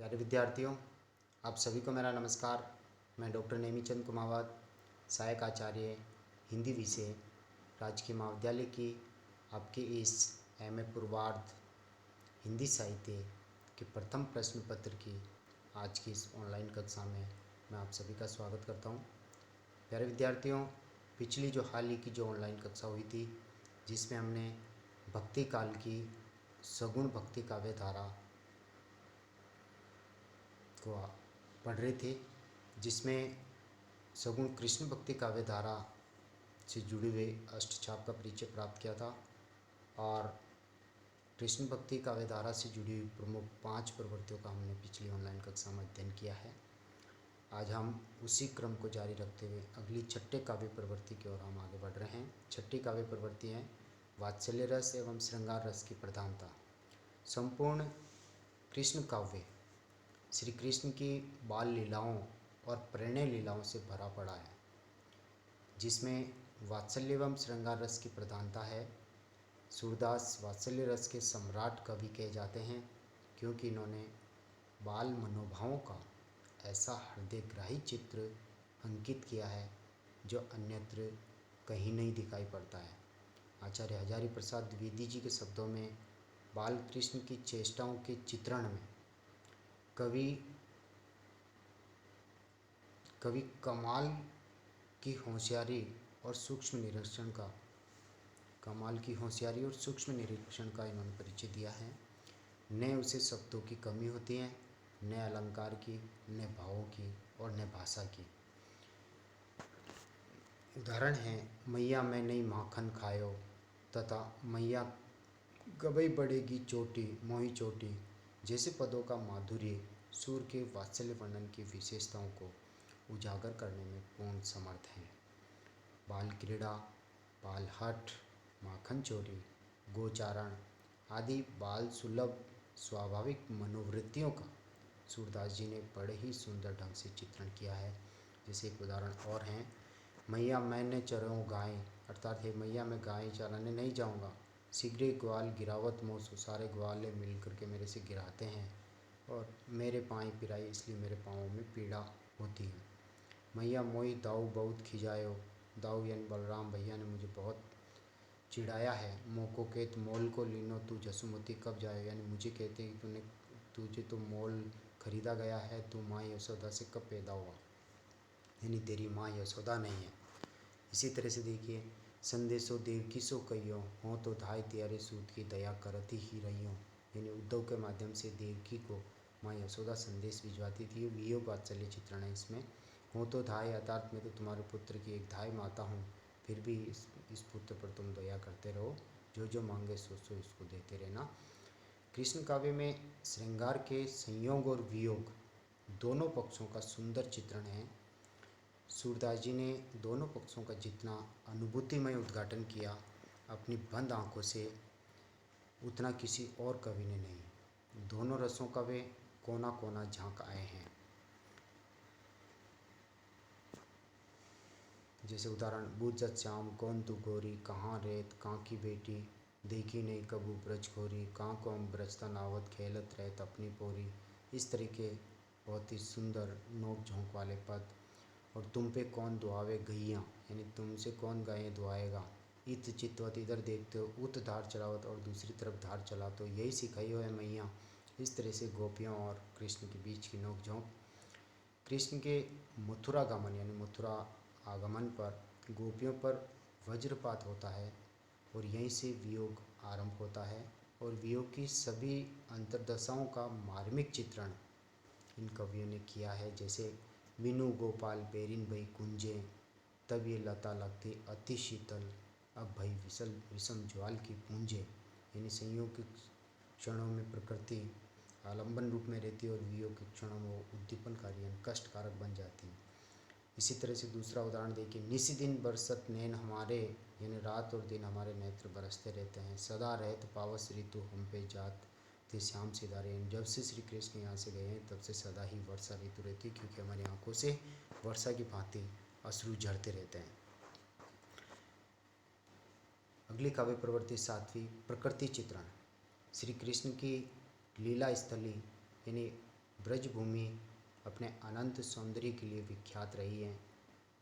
प्यारे विद्यार्थियों, आप सभी को मेरा नमस्कार। मैं डॉक्टर नेमीचंद कुमावत, सहायक आचार्य हिंदी विषय, राजकीय महाविद्यालय की आपके इस एमए पूर्वार्ध हिंदी साहित्य के प्रथम प्रश्न पत्र की आज की इस ऑनलाइन कक्षा में मैं आप सभी का स्वागत करता हूं। प्यारे विद्यार्थियों, पिछली जो हाल ही की जो ऑनलाइन कक्षा हुई थी, जिसमें हमने भक्ति काल की सगुण भक्ति काव्य धारा को पढ़ रहे थे, जिसमें सगुण कृष्ण भक्ति काव्य धारा से जुड़े हुए अष्टछाप का परिचय प्राप्त किया था और कृष्ण भक्ति काव्य धारा से जुड़ी हुई प्रमुख 5 प्रवृत्तियों का हमने पिछली ऑनलाइन कक्षा में अध्ययन किया है। आज हम उसी क्रम को जारी रखते हुए अगली छठे काव्य प्रवृत्ति की ओर हम आगे बढ़ रहे हैं। छठी काव्य प्रवृत्ति है वात्सल्य रस एवं श्रृंगार रस की प्रधानता। संपूर्ण कृष्ण काव्य श्री कृष्ण की बाल लीलाओं और प्रणय लीलाओं से भरा पड़ा है, जिसमें वात्सल्य एवं श्रृंगार रस की प्रधानता है। सूरदास वात्सल्य रस के सम्राट कवि कहे जाते हैं, क्योंकि इन्होंने बाल मनोभावों का ऐसा हृदयग्राही चित्र अंकित किया है जो अन्यत्र कहीं नहीं दिखाई पड़ता है। आचार्य हजारी प्रसाद द्विवेदी जी के शब्दों में बाल कृष्ण की चेष्टाओं के चित्रण में कवि कमाल की होशियारी और सूक्ष्म निरीक्षण का इन्होंने परिचय दिया है। न उसे शब्दों की कमी होती है, न अलंकार की, न भावों की और न भाषा की। उदाहरण है मैया मैं नहीं माखन खायो तथा मैया गबई बढ़ेगी चोटी मोही चोटी जैसे पदों का माधुर्य सूर के वात्सल्य वर्णन की विशेषताओं को उजागर करने में पूर्ण समर्थ हैं। बाल क्रीड़ा, बाल हठ, माखन चोरी, गोचारण आदि बाल सुलभ स्वाभाविक मनोवृत्तियों का सूरदास जी ने बड़े ही सुंदर ढंग से चित्रण किया है। जैसे एक उदाहरण और हैं, मैया मैंने चराऊँ गाय, अर्थात हे मैया मैं गाय चराने नहीं जाऊँगा, शीघ्र ग्वाल गिरावत मोसो, सारे ग्वाले मिल करके मेरे से गिराते हैं और मेरे पाँव पिराई, इसलिए मेरे पाँवों में पीड़ा होती है। मैया मोई दाऊ बहुत खिजायो, दाऊ यानी बलराम भैया ने मुझे बहुत चिढ़ाया है। मोको केत मोल को लीनो तू जसुमती कब जाए, यानी मुझे कहते हैं कि तुझे तो मोल खरीदा गया है, तू माँ यशोदा से कब पैदा हुआ, यानी तेरी माँ यशोदा नहीं है। इसी तरह से देखिए, संदेशो देवकी सो कहियो, हो तो धाय त्यारे सूत की दया करती ही रहियो, यानी उद्धव के माध्यम से देवकी को माँ यशोदा संदेश भिजवाती थी। वियोग वात्सल्य चित्रण है इसमें। हो तो धाय अर्थात मैं तो तुम्हारे पुत्र की एक धाय माता हूँ, फिर भी इस पुत्र पर तुम दया करते रहो, जो जो मांगे सो सो इसको देते रहना। कृष्ण काव्य में श्रृंगार के संयोग और वियोग दोनों पक्षों का सुंदर चित्रण है। सूरदास जी ने दोनों पक्षों का जितना अनुभूतिमय उद्घाटन किया अपनी बंद आंखों से, उतना किसी और कवि ने नहीं। दोनों रसों का वे कोना कोना झांक आए हैं। जैसे उदाहरण, बूझत श्याम कौन तू गोरी, कहाँ रेत कहाँ की बेटी, देखी नहीं कबू ब्रज खोरी, कहाँ को हम ब्रजतन आवत, खेलत रहत अपनी पोरी। इस तरीके बहुत ही सुंदर नोक झोंक वाले पद। और तुम पे कौन दुआवे गैया, यानी तुमसे कौन गायें दुआएगा। इत चितवत, इधर देखते हो, उत धार चलावत, और दूसरी तरफ धार चला तो यही सिखाई हो है मैया। इस तरह से गोपियों और कृष्ण के बीच की नोक झोंक। कृष्ण के मथुरा गमन यानी मथुरा आगमन पर गोपियों पर वज्रपात होता है और यहीं से वियोग आरंभ होता है। और वियोग की सभी अंतर्दशाओं का मार्मिक चित्रण इन कवियों ने किया है। जैसे मीनू गोपाल पेरिन भई कुंजे, तब ये लता लगती अति शीतल, अब भई विषम ज्वाल की पूंजे, यानी संयोग के क्षणों में प्रकृति आलंबन रूप में रहती है और वियोग के क्षणों में वो उद्दीपनकारी यानी कष्टकारक बन जाती है। इसी तरह से दूसरा उदाहरण देखिए, निसी दिन बरसत नैन हमारे, यानी रात और दिन हमारे नेत्र बरसते रहते हैं। सदा रहत पावस ऋतु हम पे जात थे श्याम सिधारे, जब से श्री कृष्ण यहाँ से गए हैं तब से सदा ही वर्षा ऋतु रहती है, क्योंकि हमारी आंखों से वर्षा की भांति अश्रु झरते रहते हैं। अगली काव्य प्रवृत्ति 7वीं, प्रकृति चित्रण। श्री कृष्ण की लीला स्थली यानी ब्रजभूमि अपने अनंत सौंदर्य के लिए विख्यात रही है।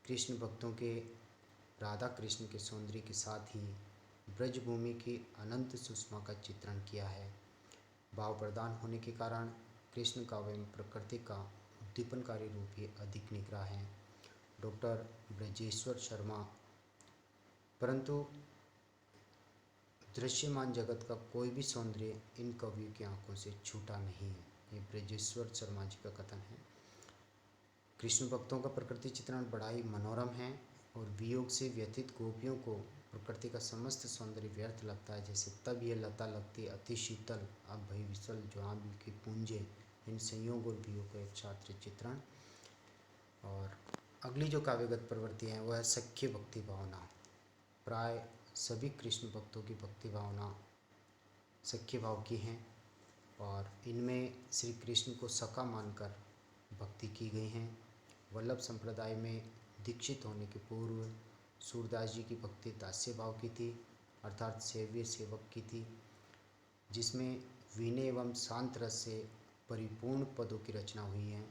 कृष्ण भक्तों के राधा कृष्ण के सौंदर्य के साथ ही ब्रजभूमि की अनंत सुषमा का चित्रण किया है। भाव प्रदान होने के कारण कृष्ण काव्य में प्रकृति का उद्दीपनकारी रूप ही अधिक निकला है। डॉक्टर ब्रजेश्वर शर्मा। परंतु दृश्यमान जगत का कोई भी सौंदर्य इन कवियों की आंखों से छूटा नहीं है। ये ब्रजेश्वर शर्मा जी का कथन है। कृष्ण भक्तों का प्रकृति चित्रण बड़ा ही मनोरम है और वियोग से व्यथित गोपियों को प्रकृति का समस्त सौंदर्य व्यर्थ लगता है। जैसे तब ये लता लगती अति शीतल, अब भई विसल ज्वाल की पूंजे, इन संयोग और वियोग का एक छात्र चित्रण। और अगली जो काव्यगत प्रवृत्ति है वह है सख्य भक्ति भावना। प्राय सभी कृष्ण भक्तों की भक्ति भावना सख्य भाव की हैं और इनमें श्री कृष्ण को सखा मानकर भक्ति की गई हैं। वल्लभ संप्रदाय में दीक्षित होने के पूर्व सूरदास जी की भक्ति दास्य भाव की थी, अर्थात सेव्य सेवक की थी, जिसमें विनय एवं शांत रस से परिपूर्ण पदों की रचना हुई है।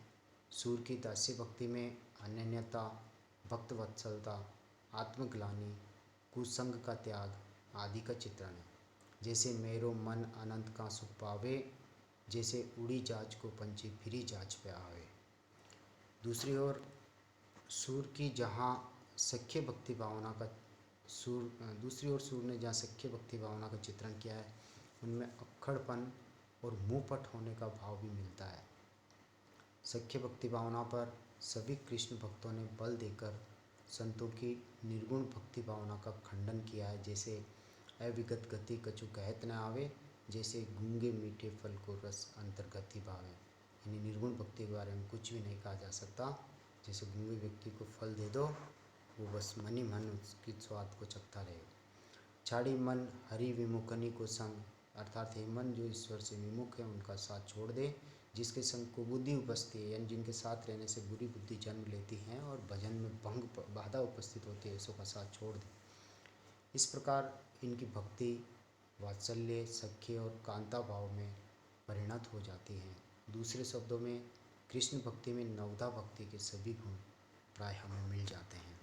सूर की दास्य भक्ति में अनन्यता, भक्त वत्सलता, आत्मग्लानि, कुसंग का त्याग आदि का चित्रण है। जैसे मेरो मन अनंत का सुख पावे, जैसे उड़ी जाच को पंछी फिरी जाच पे आवे। दूसरी ओर सूर की जहाँ सख्य भक्ति भावना का दूसरी ओर सूर ने जहाँ सख्य भक्ति भावना का चित्रण किया है उनमें अक्खड़पन और मुंहपट होने का भाव भी मिलता है। सख्य भक्ति भावना पर सभी कृष्ण भक्तों ने बल देकर संतों की निर्गुण भक्ति भावना का खंडन किया है। जैसे अविगत गति कछु कहत न आवे, जैसे गूंगे मीठे फल को रस अंतर्गति भावे। यानी निर्गुण भक्ति के बारे में कुछ भी नहीं कहा जा सकता। जैसे गूंगे व्यक्ति को फल दे दो, वो बस मन ही मन उसकी स्वाद को चखता रहे। छाड़ी मन हरि विमुखनी को संग, अर्थात हे मन जो ईश्वर से विमुख है उनका साथ छोड़ दे। जिसके संग कुबुद्धि उपस्थित है, यानी जिनके साथ रहने से बुरी बुद्धि जन्म लेती है और भजन में भंग बाधा उपस्थित होती है, ऐसों का साथ छोड़ दे। इस प्रकार इनकी भक्ति वात्सल्य, सख्य और कांता भाव में परिणत हो जाती है। दूसरे शब्दों में कृष्ण भक्ति में नवधा भक्ति के सभी गुण प्राय हमें मिल जाते हैं।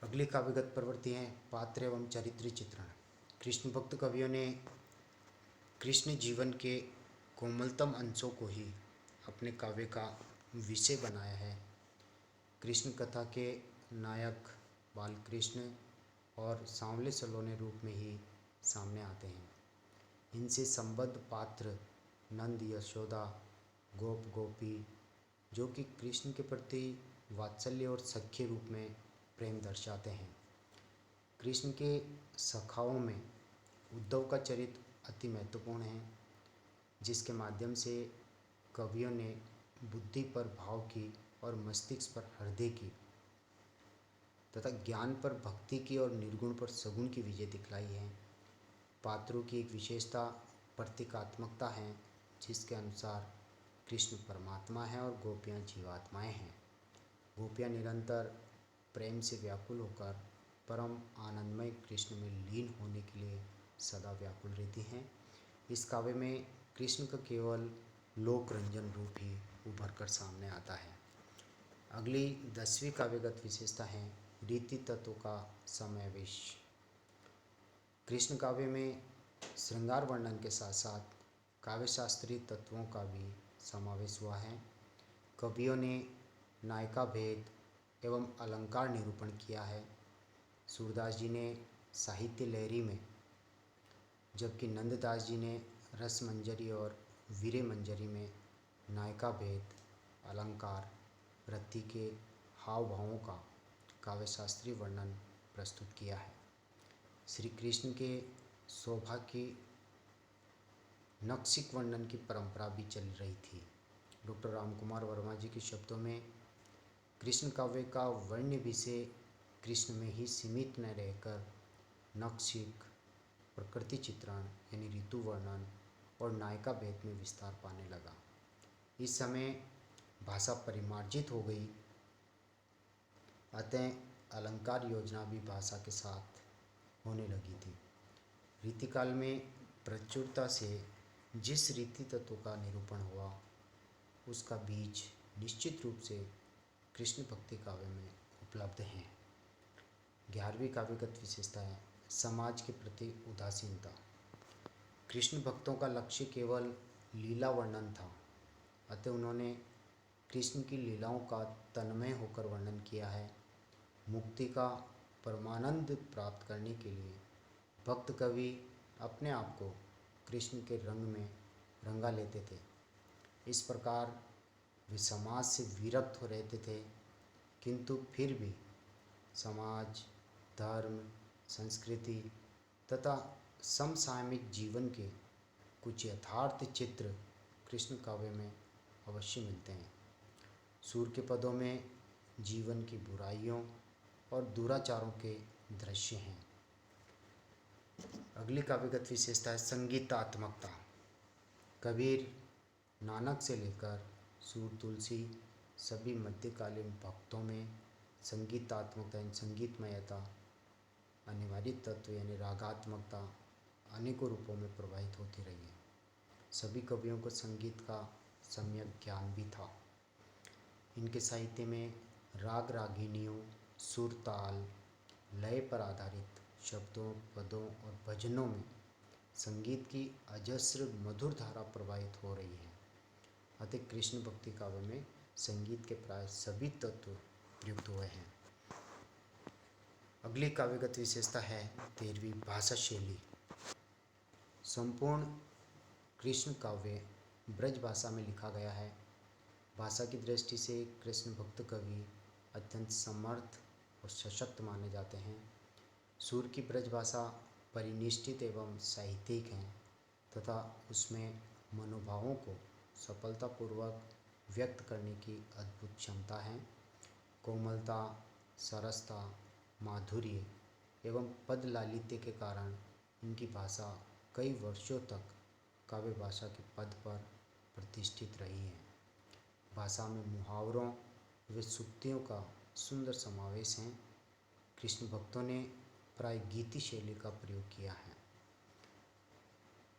अगली काव्यगत प्रवृत्ति है पात्र एवं चरित्र चित्रण। कृष्ण भक्त कवियों ने कृष्ण जीवन के कोमलतम अंशों को ही अपने काव्य का विषय बनाया है। कृष्ण कथा के नायक बालकृष्ण और सांवले सलोने रूप में ही सामने आते हैं। इनसे संबद्ध पात्र नंद, यशोदा, गोप गोपी, जो कि कृष्ण के प्रति वात्सल्य और सख्य रूप में प्रेम दर्शाते हैं। कृष्ण के सखाओं में उद्धव का चरित्र अति महत्वपूर्ण है, जिसके माध्यम से कवियों ने बुद्धि पर भाव की और मस्तिष्क पर हृदय की तथा ज्ञान पर भक्ति की और निर्गुण पर सगुण की विजय दिखलाई है। पात्रों की एक विशेषता प्रतीकात्मकता है, जिसके अनुसार कृष्ण परमात्मा है और गोपियाँ जीवात्माएं हैं। गोपियाँ निरंतर प्रेम से व्याकुल होकर परम आनंदमय कृष्ण में लीन होने के लिए सदा व्याकुल रहती हैं। इस काव्य में कृष्ण का केवल लोक रंजन रूप ही उभर कर सामने आता है। अगली 10वीं काव्यगत विशेषता है रीति तत्व का समावेश। कृष्ण काव्य में श्रृंगार वर्णन के साथ साथ काव्य शास्त्रीय तत्वों का भी समावेश हुआ है। कवियों ने नायिका भेद एवं अलंकार निरूपण किया है। सूरदास जी ने साहित्य लहरी में, जबकि नंददास जी ने रस मंजरी और वीरे मंजरी में नायिका भेद, अलंकार, रति के हाव भावों का काव्य शास्त्रीय वर्णन प्रस्तुत किया है। श्री कृष्ण के शोभा की नक्शिक वर्णन की परंपरा भी चल रही थी। डॉक्टर रामकुमार वर्मा जी के शब्दों में कृष्ण काव्य का वर्ण्य विषय कृष्ण में ही सीमित न रहकर नक्शिक, प्रकृति चित्रण यानी ऋतु वर्णन और नायिका भेद में विस्तार पाने लगा। इस समय भाषा परिमार्जित हो गई, अतः अलंकार योजना भी भाषा के साथ होने लगी थी। रीतिकाल में प्रचुरता से जिस रीति तत्व का निरूपण हुआ उसका बीज निश्चित रूप से कृष्ण भक्ति काव्य में उपलब्ध हैं। 11वीं काव्यगत विशेषता है समाज के प्रति उदासीनता। कृष्ण भक्तों का लक्ष्य केवल लीला वर्णन था, अतः उन्होंने कृष्ण की लीलाओं का तन्मय होकर वर्णन किया है। मुक्ति का परमानंद प्राप्त करने के लिए भक्त कवि अपने आप को कृष्ण के रंग में रंगा लेते थे। इस प्रकार वे समाज से विरक्त हो रहते थे, किंतु फिर भी समाज, धर्म, संस्कृति तथा समसामयिक जीवन के कुछ यथार्थ चित्र कृष्ण काव्य में अवश्य मिलते हैं। सूर के पदों में जीवन की बुराइयों और दुराचारों के दृश्य हैं। अगली काव्यगत विशेषता है संगीतात्मकता। कबीर, नानक से लेकर सूर, तुलसी सभी मध्यकालीन भक्तों में संगीतात्मकता यानी संगीतमयता, अनिवार्य तत्व यानी रागात्मकता अनेकों रूपों में प्रवाहित होती रही है। सभी कवियों को संगीत का सम्यक ज्ञान भी था। इनके साहित्य में राग रागिनियों, सुर ताल, लय पर आधारित शब्दों, पदों और भजनों में संगीत की अजस्र मधुर धारा प्रवाहित हो रही है। अतः कृष्ण भक्ति काव्य में संगीत के प्राय सभी तत्व प्रयुक्त हुए हैं। अगली काव्यगत विशेषता है 13वीं भाषा शैली। संपूर्ण कृष्ण काव्य ब्रज भाषा में लिखा गया है। भाषा की दृष्टि से कृष्ण भक्त कवि अत्यंत समर्थ और सशक्त माने जाते हैं। सूर की ब्रज भाषा परिनिष्ठित एवं साहित्यिक है तथा उसमें मनोभावों को सफलतापूर्वक व्यक्त करने की अद्भुत क्षमता है। कोमलता, सरसता, माधुर्य एवं पद लालित्य के कारण इनकी भाषा कई वर्षों तक काव्य भाषा के पद पर प्रतिष्ठित रही है। भाषा में मुहावरों व सूक्तियों का सुंदर समावेश है। कृष्ण भक्तों ने प्राय गीति शैली का प्रयोग किया है।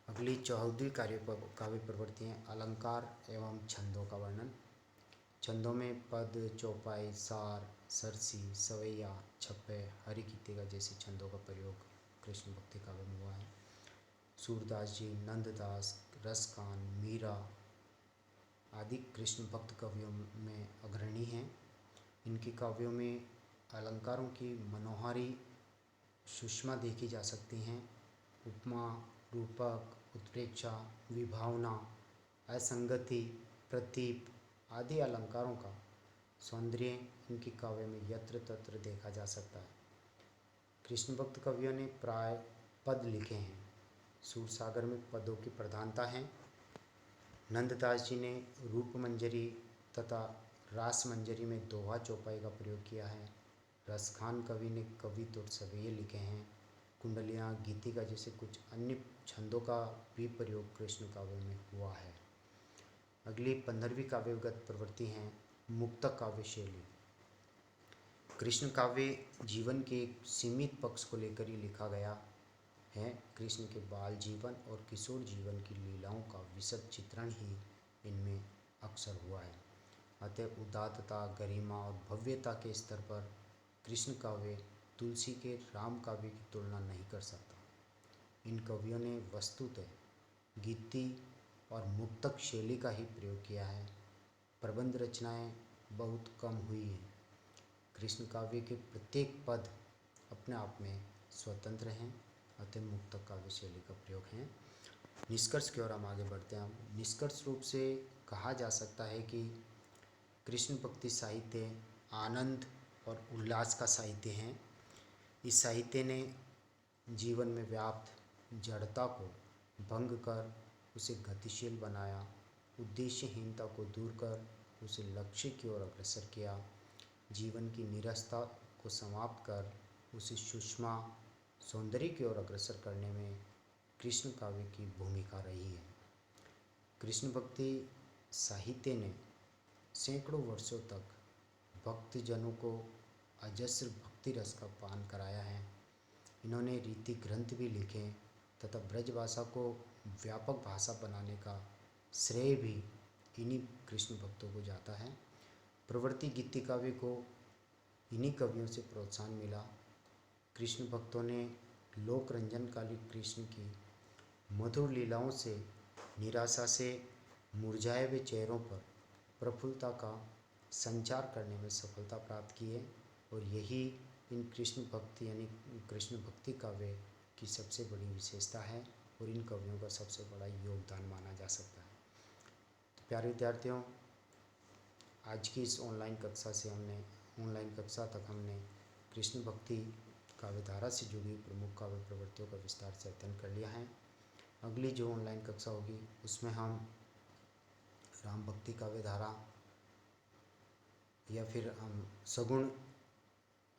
अगली 14वीं काव्य प्रवृत्ति है अलंकार एवं छंदों का वर्णन। छंदों में पद, चौपाई, सार, सरसी, सवैया, छप्पे, हरि गीतिका जैसे छंदों का प्रयोग कृष्ण भक्ति काव्य में हुआ है। सूरदास जी, नंददास, रसखान, मीरा आदि कृष्ण भक्त कवियों में अग्रणी हैं। इनके काव्यों में अलंकारों की मनोहारी सुषमा देखी जा सकती हैं। उपमा, रूपक, उत्प्रेक्षा, विभावना, असंगति, प्रतीप आदि अलंकारों का सौंदर्य इनके काव्य में यत्र तत्र देखा जा सकता है। कृष्ण भक्त कवियों ने प्राय पद लिखे हैं। सूरसागर में पदों की प्रधानता है। नंददास जी ने रूप मंजरी तथा रास मंजरी में दोहा चौपाई का प्रयोग किया है। रसखान कवि ने कवित्त और सवैये लिखे हैं। कुंडलियाँ, गीतिका जैसे कुछ अन्य छंदों का भी प्रयोग कृष्ण काव्य में हुआ है। अगली 15वीं काव्यगत प्रवृत्ति है मुक्तक काव्य शैली। कृष्ण काव्य जीवन के एक सीमित पक्ष को लेकर ही लिखा गया है। कृष्ण के बाल जीवन और किशोर जीवन की लीलाओं का विशद चित्रण ही इनमें अक्सर हुआ है। अतः उदात्तता, गरिमा और भव्यता के स्तर पर कृष्ण काव्य तुलसी के राम काव्य की तुलना नहीं कर सकता। इन कवियों ने वस्तुतः गीति और मुक्तक शैली का ही प्रयोग किया है। प्रबंध रचनाएं बहुत कम हुई हैं। कृष्ण काव्य के प्रत्येक पद अपने आप में स्वतंत्र हैं, अतः मुक्तक काव्य शैली का प्रयोग है। निष्कर्ष की ओर हम आगे बढ़ते हैं। निष्कर्ष रूप से कहा जा सकता है कि कृष्ण भक्ति साहित्य आनंद और उल्लास का साहित्य है। इस साहित्य ने जीवन में व्याप्त जड़ता को भंग कर उसे गतिशील बनाया, उद्देश्यहीनता को दूर कर उसे लक्ष्य की ओर अग्रसर किया, जीवन की नीरसता को समाप्त कर उसे सुषमा सौंदर्य की ओर अग्रसर करने में कृष्ण काव्य की भूमिका रही है। कृष्ण भक्ति साहित्य ने सैकड़ों वर्षों तक भक्तजनों को अजस्र भक्ति रस का पान कराया है। इन्होंने रीति ग्रंथ भी लिखे तथा ब्रज भाषा को व्यापक भाषा बनाने का श्रेय भी इन्हीं कृष्ण भक्तों को जाता है। प्रवृत्ति गीति काव्य को इन्हीं कवियों से प्रोत्साहन मिला। कृष्ण भक्तों ने लोक रंजनकाली कृष्ण की मधुर लीलाओं से निराशा से मुरझाए हुए चेहरों पर प्रफुल्लता का संचार करने में सफलता प्राप्त की है। और यही इन कृष्ण भक्ति यानी कृष्ण भक्ति काव्य की सबसे बड़ी विशेषता है और इन कवियों का सबसे बड़ा योगदान माना जा सकता है। तो प्यारे विद्यार्थियों, आज की इस ऑनलाइन कक्षा तक हमने कृष्ण भक्ति काव्यधारा से जुड़ी प्रमुख काव्य प्रवृत्तियों का विस्तार से अध्ययन कर लिया है। अगली जो ऑनलाइन कक्षा होगी उसमें हम राम भक्ति काव्यधारा या फिर हम सगुण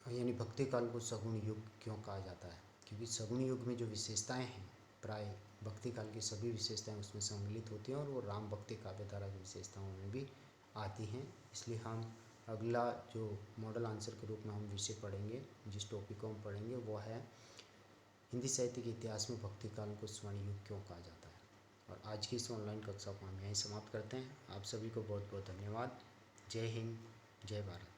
यानी भक्ति काल को सगुण युग क्यों कहा जाता है, क्योंकि सगुण युग में जो विशेषताएं हैं प्राय भक्ति काल की सभी विशेषताएं उसमें सम्मिलित होती हैं और वो राम भक्ति काव्यधारा की विशेषताओं में भी आती हैं। इसलिए हम अगला जो मॉडल आंसर के रूप में हम विषय पढ़ेंगे, जिस टॉपिक को हम पढ़ेंगे वो है हिंदी साहित्य के इतिहास में भक्ति काल को स्वर्ण युग क्यों कहा जाता है। और आज की इस ऑनलाइन कक्षा को हम यहीं समाप्त करते हैं। आप सभी को बहुत बहुत धन्यवाद। जय हिंद, जय भारत।